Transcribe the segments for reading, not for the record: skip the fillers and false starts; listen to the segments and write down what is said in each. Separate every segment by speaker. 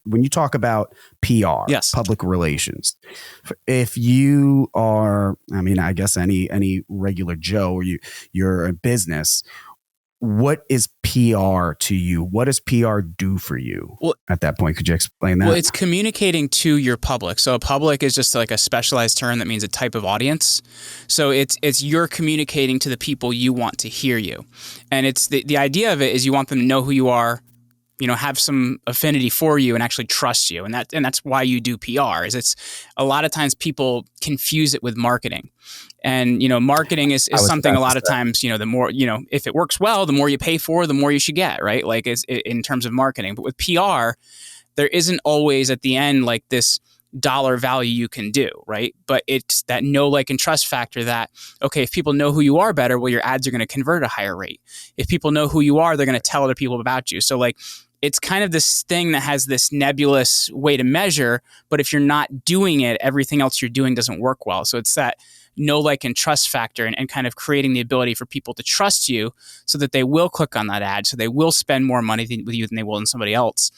Speaker 1: when you talk about PR,
Speaker 2: yes,
Speaker 1: public relations, if you are, I mean, I guess any regular Joe, or you're a business, what is PR to you? What does PR do for you at that point? Could you explain that?
Speaker 2: Well, it's communicating to your public. So a public is just like a specialized term that means a type of audience. So it's you're communicating to the people you want to hear you. And it's the idea of it is you want them to know who you are, have some affinity for you and actually trust you. And that's why you do PR. Is it's a lot of times people confuse it with marketing. And, marketing is something a lot of times, the more, if it works well, the more you pay for, the more you should get, right? Like in terms of marketing. But with PR, there isn't always at the end like this dollar value you can do, right? But it's that know, like, and trust factor that, okay, if people know who you are better, well, your ads are going to convert at a higher rate. If people know who you are, they're going to tell other people about you. So like, it's kind of this thing that has this nebulous way to measure, but if you're not doing it, everything else you're doing doesn't work well. So it's that know, like, and trust factor and kind of creating the ability for people to trust you so that they will click on that ad, so they will spend more money with you than they will in somebody else.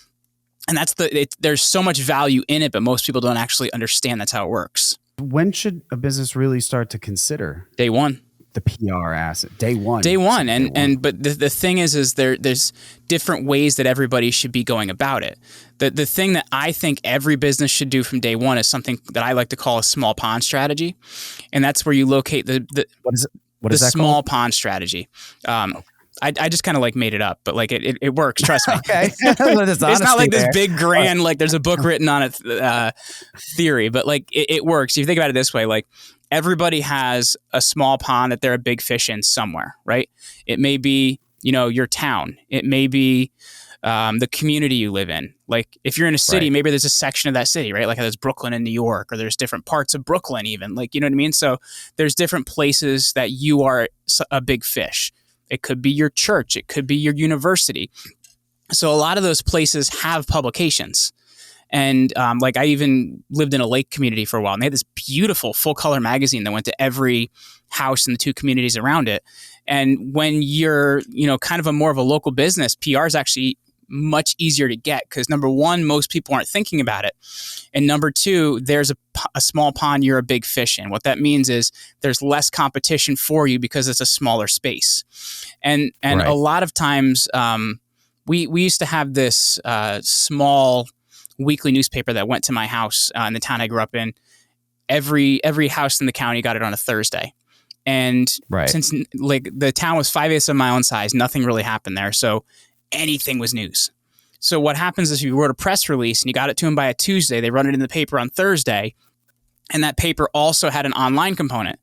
Speaker 2: And that's there's so much value in it, but most people don't actually understand that's how it works.
Speaker 1: When should a business really start to consider?
Speaker 2: Day one.
Speaker 1: The PR asset. Day one.
Speaker 2: But the thing is there's different ways that everybody should be going about it. The thing that I think every business should do from day one is something that I like to call a small pond strategy. And that's where you locate the
Speaker 1: what is it? What is
Speaker 2: the
Speaker 1: that
Speaker 2: small
Speaker 1: called?
Speaker 2: Pond strategy. I just kind of like made it up, but like it works. Trust me.
Speaker 1: Okay.
Speaker 2: It's not like this big grand, like there's a book written on it theory, but like it works. If you think about it this way, like everybody has a small pond that they're a big fish in somewhere, right? It may be, your town. It may be the community you live in. Like if you're in a city, maybe there's a section of that city, right? Like there's Brooklyn in New York, or there's different parts of Brooklyn even, like, you know what I mean? So there's different places that you are a big fish. It could be your church. It could be your university. So a lot of those places have publications. And like I even lived in a lake community for a while, and they had this beautiful full color magazine that went to every house in the two communities around it. And when you're, kind of more of a local business, PR is actually much easier to get because number one, most people aren't thinking about it. And number two, there's a small pond you're a big fish in. What that means is there's less competition for you because it's a smaller space. And a lot of times we used to have this small weekly newspaper that went to my house in the town I grew up in. Every house in the county got it on a Thursday. And since like the town was 5/8 of my own size, nothing really happened there. So anything was news. So what happens is if you wrote a press release and you got it to them by a Tuesday, they run it in the paper on Thursday. And that paper also had an online component.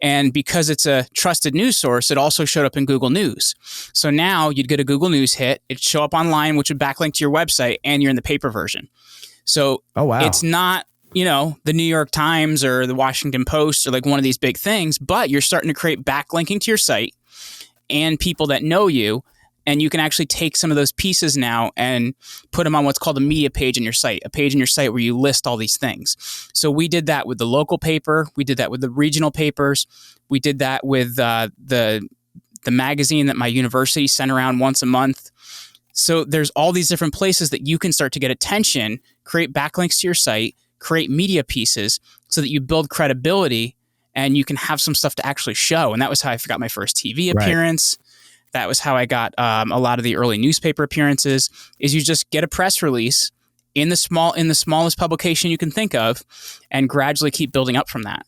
Speaker 2: And because it's a trusted news source, it also showed up in Google News. So now you'd get a Google News hit, it'd show up online, which would backlink to your website, and you're in the paper version. So it's not, the New York Times or the Washington Post or like one of these big things, but you're starting to create backlinking to your site and people that know you. And you can actually take some of those pieces now and put them on what's called a media page in your site, a page in your site where you list all these things. So we did that with the local paper. We did that with the regional papers. We did that with the magazine that my university sent around once a month. So there's all these different places that you can start to get attention, create backlinks to your site, create media pieces so that you build credibility and you can have some stuff to actually show. And that was how I got my first TV appearance. That was how I got a lot of the early newspaper appearances. Is you just get a press release in the smallest publication you can think of, and gradually keep building up from that.